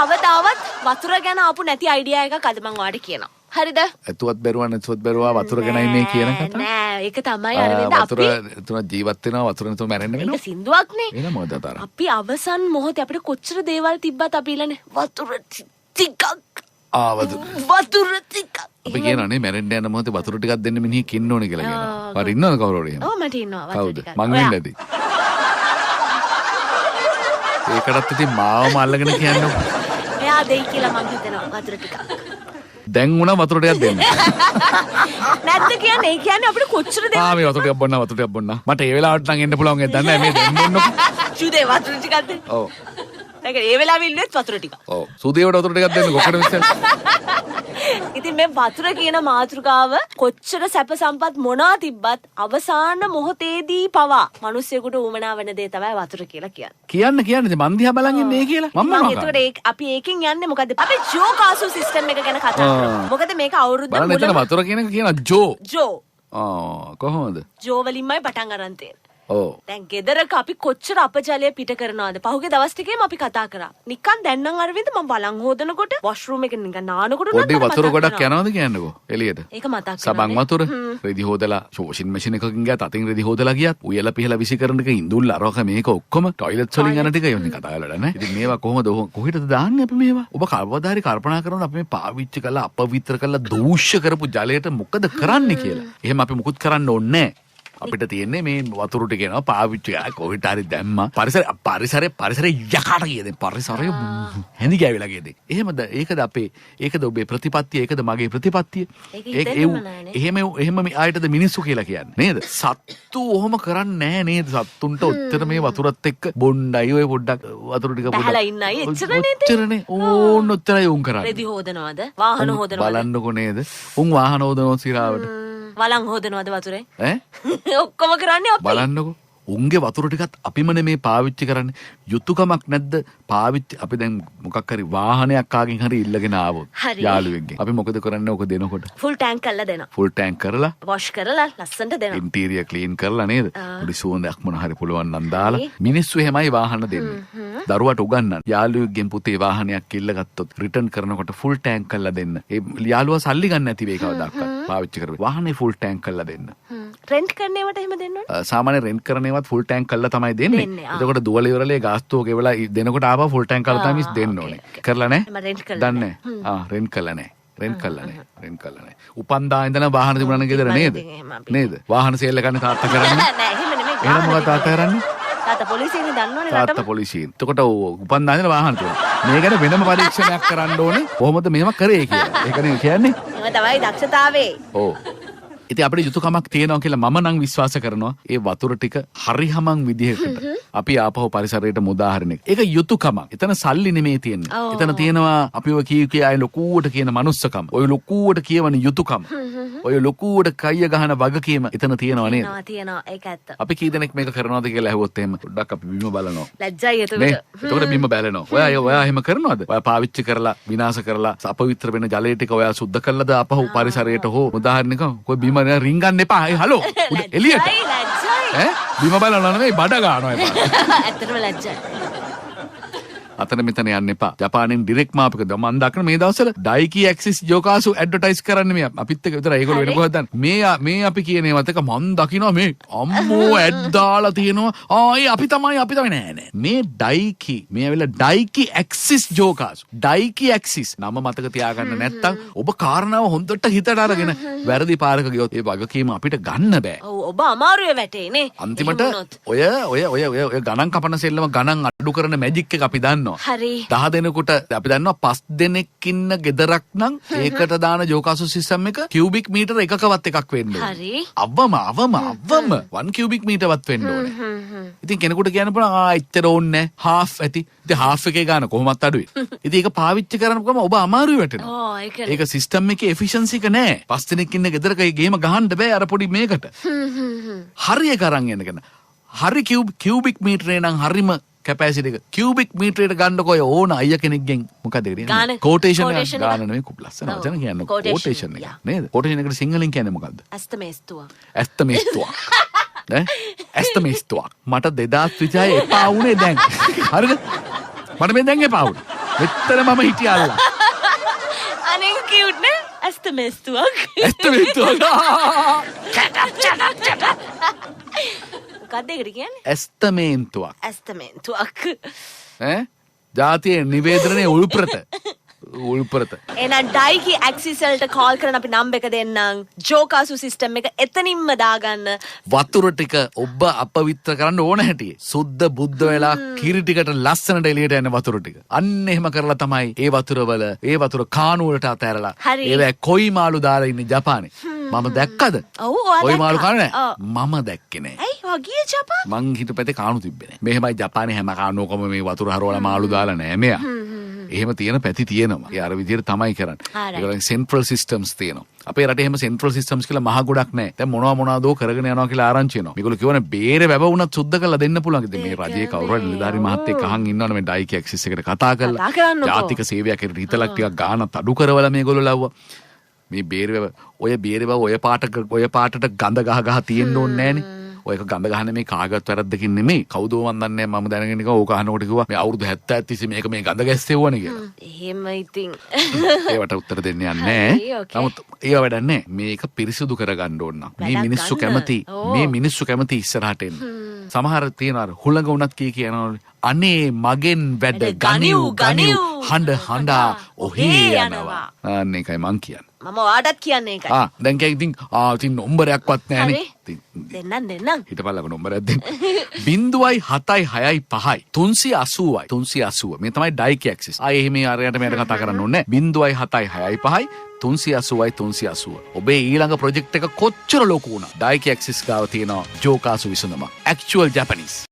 කවදාවත් වතුර ගැන ආපු නැති අයිඩියා එකක් අද මම ඔයාලට කියනවා. හරිද? ඇතුවත් බැරුවා වතුර ගැනයි මේ කියන කතාව. නෑ ඒක තමයි අරවින්ද වතුර තුන ජීවත් වෙනවා වතුර නැතුව මැරෙන්න වෙනවා. ඒක සින්දුවක්නේ. එන මොකද අතර. අපි අවසන් මොහොතේ අපිට කොච්චර දේවල් තිබ්බත් අපි ඊළඟ වතුර ටිකක් වතුර ටිකක් අපි කියනනේ මැරෙන්න යන මොහොතේ වතුර ටිකක් දෙන්න මිනිහෙක් ඉන්න ඕනේ කියලා කියනවා. හරි ඉන්නවද කවුරු හරි එහෙම? ඔව් මට ඉන්නවා වතුර ටිකක්. මං වෙන්න ඇති. ඒකටත් ඉතින් මාවම අල්ලගෙන කියන්නේ. එයා දෙයි කියලා මං හිතනවා වතුර ටිකක්. දැන් උනා වතුර ටිකක් දෙන්න. නැත්ද කියන්නේ? ඒ කියන්නේ අපිට කොච්චර දෙයක් මේ වතුර ටිකක් බොන්න. මට ඒ වෙලාවට නම් එන්න පුළුවන් ඒක දන්නේ මේ දැන් බොන්නකො. සුදේ වතුර ටිකක් දෙන්න. ඔව්. ඒක ඒ වෙලාවෙ ඉල්ලුවෙත් වතුර ටිකක්. ඔව්. සුදේවට වතුර ටිකක් දෙන්න කොකඩ මිස්ටර්. ඉතින් මේ වතුර කියන මාතෘකාව කොච්චර සැප සම්පත් මොනවා තිබ්බත් අවසාන මොහොතේදී පවා මිනිස්සුෙකුට උවමනා වෙන දේ තමයි වතුර කියලා කියන්නේ. කියන්නේ මන් දිහා බලන් ඉන්නේ කියලා. මම මොනවා කරන්නේ? ඒකට අපි ඒකෙන් යන්නේ මොකද්ද? අපි ජෝ කාසු සිස්ටම් එක ගැන කතා කරමු. මොකද මේක අවුරුද්ද බලන්න එතන වතුර කියන එක කියන ජෝ. කොහොමද? ජෝ වලින්මයි පටන් අරන් තියෙන්නේ. ඔව්. දැන් ගෙදරක අපි කොච්චර අපජලය පිට කරනවද? පහුගිය දවස් ටිකේම අපි කතා කරා. නිකන් දැන් නම් අරවින්ද මම බලන් හොදනකොට වොෂ්රූම් එකේ නිකන් නානකොට නම් පොඩි වතුර ගොඩක් යනවද කියන්නකෝ එළියට. ඒක මතක් සබන් වතුර රෙදි හොදලා වොෂින් මැෂින් එකකින් ගියත් අතින් රෙදි හොදලා ගියත් උයලා පිහලා විසි කරන එක ඉඳුල් අරක මේක ඔක්කොම ටොයිලට් වලින් යන ටික යන්නේ කතා කරලා නෑ. ඉතින් මේවා කොහොමද කොහෙටද දාන්නේ අපි මේවා? ඔබ කවදාද හරි කල්පනා කරනවද අපි මේ පාවිච්චි කරලා අපවිත්‍ර කරලා දූෂ්‍ය කරපු ජලයට මොකද කරන්නේ කියලා? එහෙම අපි මුකුත් කරන්න ඕනේ නෑ. අපිට තියෙන්නේ මේ වතුර ටික එනවා පාවිච්චි කරලා කොහෙට හරි දැම්මා පරිසරය යකාට කියදේ පරිසරය හැඳි ගෑවිලා කියදේ. එහෙමද? ඒකද ඔබේ ප්‍රතිපත්තිය? ඒකද මගේ ප්‍රතිපත්තිය? එහෙම මේ ආයතද මිනිස්සු කියලා කියන්නේ නේද? සත්තු ඔහොම කරන්නේ නැහැ නේද? සත්තුන්ට ඔච්චර මේ වතුරත් එක්ක බොණ්ඩයි ඔය පොඩ්ඩක් වතුර ටික බහලා ඉන්නයි එච්චරනේ ඕන ඔච්චරයි උන් කරන්නේ. රෙදි හොදනවද? වාහන හොදනවද? බලන්නකෝ නේද? උන් වාහන හොදනවා සිරාවට. වලං හොදනවද වතුරේ? ඔක්කොම කරන්නේ අපි. බලන්නකෝ. උන්ගේ වතුර ටිකත් අපිමනේ මේ පාවිච්චි කරන්නේ. යුතුයකමක් නැද්ද? පාවිච්චි අපි දැන් මොකක් හරි වාහනයක් කාගෙන් හරි ඉල්ලගෙන ආවොත් යාළුවෙක්ගෙන්. අපි මොකද කරන්නේ ඔක දෙනකොට? ෆුල් ටැංක් කරලා දෙනවා. ෆුල් ටැංක් කරලා වොෂ් කරලා ලස්සනට දෙනවා. ඉන්ටීරියර් ක්ලීන් කරලා නේද? පොඩි සුවඳක් මොන හරි පුළුවන් නම් දාලා මිනිස්සු එහෙමයි වාහන දෙන්නේ. දරුවට උගන්නන්න. යාළුවෙක්ගෙන් පුතේ වාහනයක් ඉල්ලගත්තොත් රිටර්න් කරනකොට ෆුල් ටැංක් කරලා දෙන්න. ඒ යාළුවා සල්ලි ගන්න නැති වෙයි කවදාවත්. පාවිච්චි කරපේ. වාහනේ ෆුල් ටැංක් කරලා දෙන්න. රෙන්ට් කරන ඒවාට එහෙම දෙන්න ඕනේ? සාමාන්‍ය රෙන්ට් කරන ඒවාත් ෆුල් ටැංක් කරලා තමයි දෙන්නේ. එතකොට දුවල ඉවරලේ ගාස්තුව ගෙවලා දෙනකොට ආපහු ෆුල් ටැංක් කරලා තමයි දෙන්න ඕනේ. කරලා නැහැ? දන්නේ නැහැ. රෙන්ට් කරලා නැහැ. උපන්දා ඉඳලා වාහන තිබුණා නම් ගෙදර නේද? වාහන සේල් එක ගන්න තාත්තා කරන්නේ. නෑ එහෙම නෙමෙයි. එහෙනම් මොකද තාත්තා කරන්නේ? තාත්තා පොලිසියෙන් දන්නවනේ රටම. තාත්තා පොලිසියෙන්. එතකොට උපන්දා ඉඳලා වාහන තිබුණා. මේ ගැන වෙනම පරීක්ෂණයක් කරන්න ඕනේ. කොහොමද මේවා කරේ කියලා. ඒකනේ කියන්නේ. ඒක තමයි දක්ෂතාවය. ඔව්. ඉතින් අපිට යුතුයකමක් තියෙනවා කියලා මම නම් විශ්වාස කරනවා. ඒ වතුර ටික හරිහමං විදිහකට අපි ආපහු පරිසරයට මුදාහරින එක. ඒක යුතුයකමක්. එතන සල්ලි නෙමෙයි තියෙන්නේ. එතන තියෙනවා අපිව කීකියා ලොකුවට කියන මනුස්සකම. ඔය ලොකුවට කියවන යුතුයකම. ඔය ලොකුවට කය ගහන වගකීම එතන තියෙනවා නේද? තියෙනවා. ඒක ඇත්ත. අපි කී දෙනෙක් මේක කරනවද කියලා ඇහුවොත් එහෙම පොඩ්ඩක් අපි බිම බලනවා. ලැජ්ජයි එතකොට. එතකොට බිම බලනවා. ඔයා එහෙම කරනවද? ඔයා පාවිච්චි කරලා විනාශ කරලා අපවිත්‍ර වෙන ජලය ටික ඔයා සුද්ධ කළාද ආපහු පරිසරයට හෝ මුදාහරිනක? කොයි බිම රින්ගන්න එපා. හලෝ. එළියට. බිම බලනවා නෙවෙයි බඩ ගන්නවා එපා. ඇත්තටම ලැජ්ජයි. අතන මෙතන යන්න එපා. ජපානෙන් ඩිරෙක්ට් මාපකද මම දක්න මේ දවස්වල ඩයිකි ඇක්සිස් ජෝකාසු ඇඩ්වර්ටයිස් කරන්නේ මේ අපිත් එක්ක විතර ඒගොල්ලෝ වෙන කොහෙද දන්නේ මේ අපි කියන ඒවත් එක මම දකිනවා මේ අම්මෝ ඇඩ් දාලා තියෙනවා අපි තමයි නෑ මේ ඩයිකි මේ ඇවිල්ලා ඩයිකි ඇක්සිස් ජෝකාසු ඩයිකි ඇක්සිස් නම මතක තියාගන්න නැත්තම් ඔබ කාරණාව හොඳට හිතට අරගෙන වැරදි පාරක ගියොත් ඒ වගකීම අපිට ගන්න බෑ. ඔව් ඔබ අමාරුවේ වැටේනේ. අන්තිමට ඔය ගණන් කපන සෙල්ලම ගණන් අඩු කරන මැජික් එක අපි දන්නවා. හරි. 10 දෙනෙකුට අපි දන්නවා 5 දෙනෙක් ඉන්න ගෙදරක් නම් ඒකට දාන ජෝකාසු සිස්ටම් එක කියුබික් මීටර එකකවත් එකක් වෙන්න ඕනේ. හරි. අවම 1 කියුබික් මීටරවත් වෙන්න ඕනේ. ඉතින් කෙනෙකුට කියන්න පුළුවන් එච්චර ඕනේ නැහැ. half ඇති. ඉතින් half එකේ ගාන කොහොමත් අඩුයි. ඉතින් ඒක පාවිච්චි කරනකොම ඔබ අමාරුයි වැටෙනවා. ඒක සිස්ටම් එකේ එෆිෂන්සි එක නැහැ. 5 දෙනෙක් ඉන්න ගෙදරක ඒ ගේම ගහන්න බෑ අර පොඩි මේකට. හරි එක අරන් එන්න කෙනා. හරි කියුබික් මීටරේ නම් හරිම කැපැසිටි එක කියුබික් මීටරයට ගන්නකො ඕන අයිය කෙනෙක්ගෙන් මොකද කියන්නේ කෝටේෂන් එක ගන්න නෙමෙයි කුප් ලස්සන වචන කියන්නේ කෝටේෂන් එක නේද කෝටේෂන් එකට සිංහලෙන් කියන්නේ මොකද්ද ඇස්තමේස්තුව ඇස්තමේස්තුව මට 2026 එපා වුණේ දැන් හරිද මට මේ දැන් එපා වුණේ මෙතන මම හිටියා අල්ලා. අනේ කියුට් නේ ඇස්තමේස්තුවක්. ඇස්තමේස්තුවක්. මොකක්ද ඒකට කියන්නේ? ඇස්තමේන්තුවක්. ඇස්තමේන්තුවක්. ඈ ජාතියේ නිවේදනයේ උල්ප්‍රත. උල්ප්‍රත. එහෙනම් ඩයිකි ඇක්සිස් වලට කෝල් කරන අපි නම්බර් එක දෙන්නම්. ජෝකාසු සිස්ටම් එක එතනින්ම දාගන්න. වතුර ටික ඔබ අපවිත්‍ර කරන්න ඕන හැටියේ. සුද්ධ බුද්ධ වෙලා කිරි ටිකට ලස්සනට එළියට යන වතුර ටික. අන්න එහෙම කරලා තමයි ඒ වතුර කාණු වලට අතෑරලා ඒවැ කොයි මාළු දාලා ඉන්නේ ජපානේ. මම දැක්කද? ඔව් ඔයා කොයි මාළු දැක්කා. කන්නේ නැහැ. මම දැක්කේ නැහැ. ඇයි වගේ ජපාන? මං හිතපැත්තේ කාණු තිබ්බේ නැහැ. මෙහෙමයි ජපානේ හැම කාණුවකම මේ වතුර හරවලා මාළු දාලා නැහැ මෙයා. එහෙම තියෙන පැති තියෙනවා. ඒ අර විදිහට තමයි කරන්නේ. ඒගොල්ලන් සෙන්ට්‍රල් සිස්ටම්ස් තියෙනවා. අපේ රටේ එහෙම සෙන්ට්‍රල් සිස්ටම්ස් කියලා මහ ගොඩක් නැහැ. දැන් මොනවාදෝ කරගෙන යනවා කියලා ආරංචි වෙනවා. මේගොල්ලෝ කියවනේ බේරේ වැව වුණත් සුද්ධ කරලා දෙන්න පුළුවන්. ඉතින් මේ රජයේ කවුරු හරි නිලධාරි මහත්තයෙක් අහන් ඉන්නවනේ මේ ඩයිකි ඇක්සිස් එකට කතා කරලා. ජාතික සේවයක් හැටියට හිතලක් ටිකක් ගානක් අඩු කරවලා මේගොල්ලෝ ලව්වා. මේ බේරේ වැව ඔය පාටට ගඳ ගහ තියෙන්න ඕනේ නැහනේ. ඔයක ගඳ ගහන මේ කාගවත් වැරද්දකින් නෙමෙයි. කවුද මන් දන්නේ මම දැනගෙන නිකන් ඕක අහනකොට කිව්වා මේ අවුරුදු 70 තිස්සේ මේක මේ ගඳ ගැස්සෙව්වනේ කියලා. එහෙම ඉතින් ඒවට උත්තර දෙන්න යන්නේ නැහැ. නමුත් ඒව වැඩක් නැහැ. මේක පිරිසිදු කරගන්න ඕන නම් මේ මිනිස්සු කැමති ඉස්සරහට එන්න. සමහර තියෙනවා හුළඟ උනත් කියනවා අනේ මගෙන් වැඩ ගනිව් හඬා ඔහේ යනවා. අන්න ඒකයි මං කියන්නේ. මම ඔයාටත් කියන්නේ ඒකයි. දැන් ඉතින් ඉතින් නම්බරයක්වත් නැහනේ. දෙන්නම්. හිටපල්ලක නම්බරයක් දෙන්න. 0.76 5යි 380යි 380. මේ තමයි ඩයිකි ඇක්සිස්. එහෙම අරයට මෙයට කතා කරන්න ඕනේ නැහැ. 0.76 5යි 380යි 380. ඔබේ ඊළඟ ප්‍රොජෙක්ට් එක කොච්චර ලොකු වුණා ඩයිකි ඇක්සිස් ගාව තියෙනවා ජෝකාසු විසඳුම. Actual Japanese.